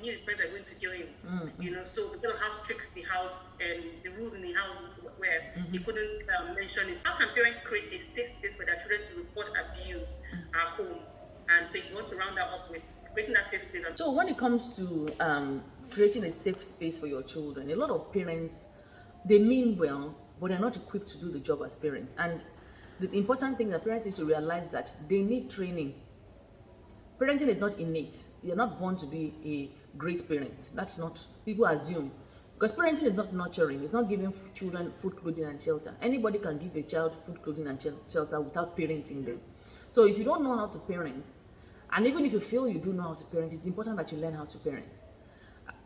knew his parents were going to kill him. So because of how strict the house and the rules in the house were, he couldn't mention it. How can parents create a safe space for their children to report abuse at home? And so if you want to round that up with creating that safe space. So when it comes to creating a safe space for your children, a lot of parents, they mean well, but they're not equipped to do the job as parents. And the important thing that parents need to realize that they need training. Parenting is not innate. You're not born to be a great parent. That's not, people assume. Because parenting is not nurturing. It's not giving children food, clothing, and shelter. Anybody can give a child food, clothing, and shelter without parenting them. So if you don't know how to parent, and even if you feel you do know how to parent, it's important that you learn how to parent.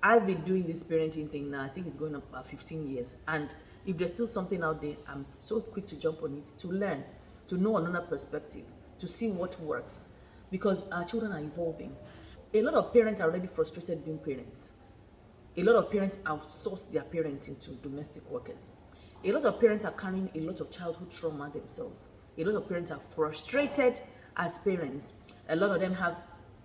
I've been doing this parenting thing now, I think it's going up about 15 years. And if there's still something out there, I'm so quick to jump on it, to learn, to know another perspective, to see what works. Because our children are evolving. A lot of parents are already frustrated being parents. A lot of parents outsource their parenting to domestic workers. A lot of parents are carrying a lot of childhood trauma themselves. A lot of parents are frustrated as parents. A lot of them have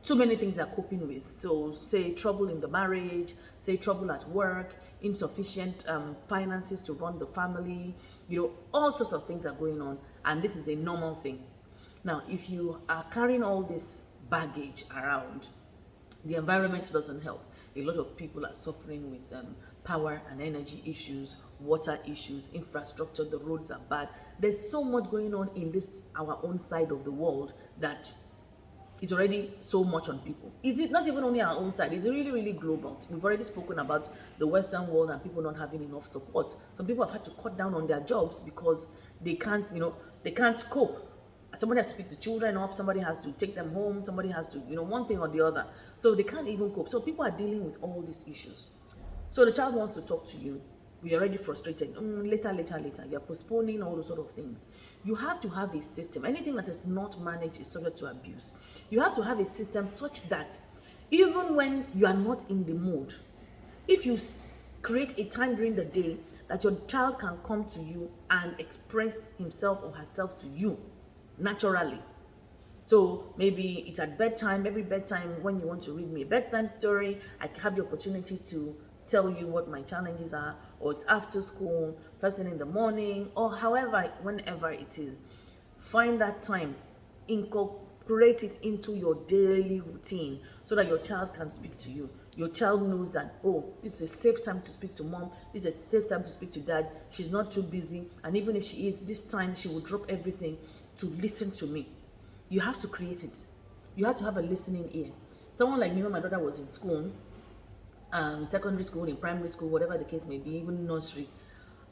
too many things they're coping with. So say trouble in the marriage, say trouble at work, insufficient finances to run the family, all sorts of things are going on, and this is a normal thing. Now, if you are carrying all this baggage around, the environment doesn't help. A lot of people are suffering with power and energy issues, water issues, infrastructure, the roads are bad. There's so much going on in this, our own side of the world, that is already so much on people. Is it not even only our own side? It's really, really global. We've already spoken about the Western world and people not having enough support. Some people have had to cut down on their jobs because they can't, they can't cope. Somebody has to pick the children up, somebody has to take them home, somebody has to, one thing or the other. So they can't even cope. So people are dealing with all these issues. So the child wants to talk to you. We're already frustrated. Later. You're postponing all those sort of things. You have to have a system. Anything that is not managed is subject to abuse. You have to have a system such that even when you are not in the mood, if you create a time during the day that your child can come to you and express himself or herself to you naturally. So maybe it's at bedtime, every bedtime when you want to read me a bedtime story, I have the opportunity to tell you what my challenges are, or it's after school, first thing in the morning, or however, whenever it is. Find that time, incorporate it into your daily routine so that your child can speak to you. Your child knows that, oh, this is a safe time to speak to mom, this is a safe time to speak to dad, she's not too busy, and even if she is, this time she will drop everything to listen to me. You have to create it. You have to have a listening ear. Someone like me, when my daughter was in school, secondary school, in primary school, whatever the case may be, even nursery,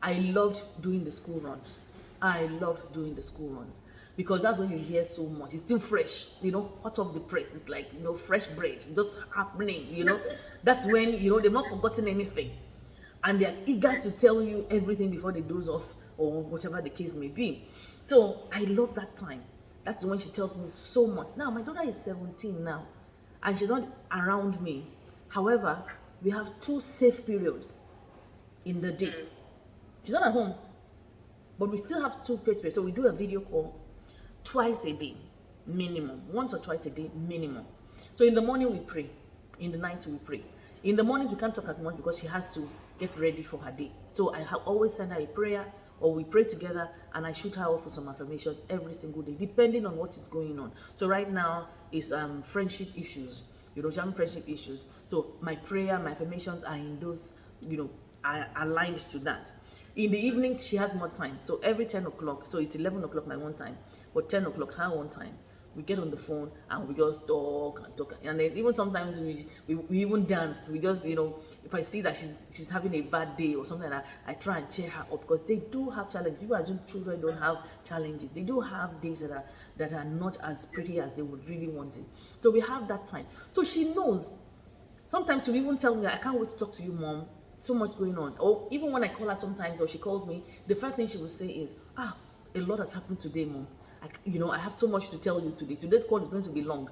I loved doing the school runs. Because that's when you hear so much. It's still fresh, hot off the press. It's like, fresh bread, just happening, That's when, they've not forgotten anything. And they're eager to tell you everything before they doze off, or whatever the case may be. So I love that time. That's when she tells me so much. Now, my daughter is 17 now, and she's not around me. However, we have 2 safe periods in the day. She's not at home, but we still have 2 safe periods. So we do a video call twice a day, minimum. Once or twice a day, minimum. So in the morning we pray. In the night we pray. In the mornings we can't talk as much because she has to get ready for her day. So I always send her a prayer, or we pray together, and I shoot her off with some affirmations every single day, depending on what is going on. So right now is friendship issues. She's having friendship issues. So my prayer, my affirmations are in those, are aligned to that. In the evenings, she has more time. So every 10 o'clock, so it's 11 o'clock my one time, but 10 o'clock her one time, we get on the phone and we just talk and talk. And then even sometimes we even dance. We just, if I see that she's having a bad day or something like that, I try and cheer her up, because they do have challenges. People assume children don't have challenges. They do have days that are not as pretty as they would really want it. So we have that time. So she knows. Sometimes she'll even tell me, I can't wait to talk to you, mom. So much going on. Or even when I call her sometimes, or she calls me, the first thing she will say is, a lot has happened today, mom. I have so much to tell you today. Today's call is going to be long.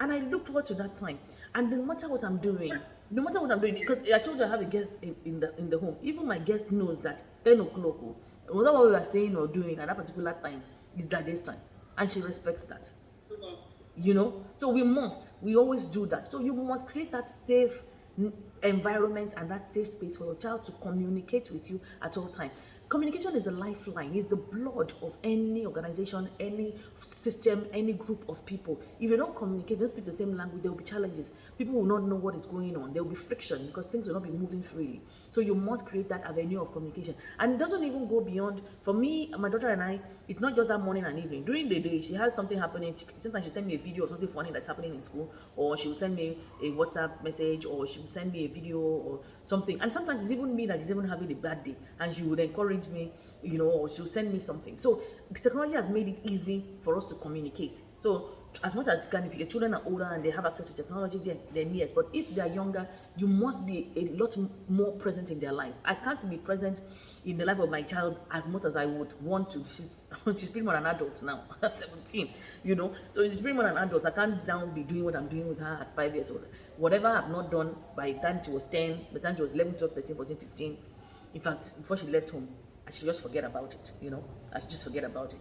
And I look forward to that time. And no matter what I'm doing, because I told you I have a guest in the home. Even my guest knows that 10 o'clock, whatever what we are saying or doing at that particular time is that this time. And she respects that. So we always do that. So you must create that safe environment and that safe space for your child to communicate with you at all times. Communication is the lifeline, is the blood of any organization, any system, any group of people. If you don't communicate, don't speak the same language, there will be challenges. People will not know what is going on. There will be friction because things will not be moving freely. So you must create that avenue of communication. And it doesn't even go beyond, for me, my daughter and I, it's not just that morning and evening. During the day, she has something happening. Sometimes she'll send me a video of something funny that's happening in school, or she will send me a WhatsApp message, or she will send me a video or something. And sometimes it's even me that is even having a bad day, and she would encourage me, or she'll send me something. So the technology has made it easy for us to communicate. So as much as you can, if your children are older and they have access to technology, then yes. But if they are younger, you must be a lot more present in their lives. I can't be present in the life of my child as much as I would want to. She's pretty much an adult now, 17, So she's pretty much an adult. I can't now be doing what I'm doing with her at 5 years old. Whatever I've not done by the time she was 10, by the time she was 11, 12, 13, 14, 15, in fact, before she left home, I should just forget about it, I should just forget about it.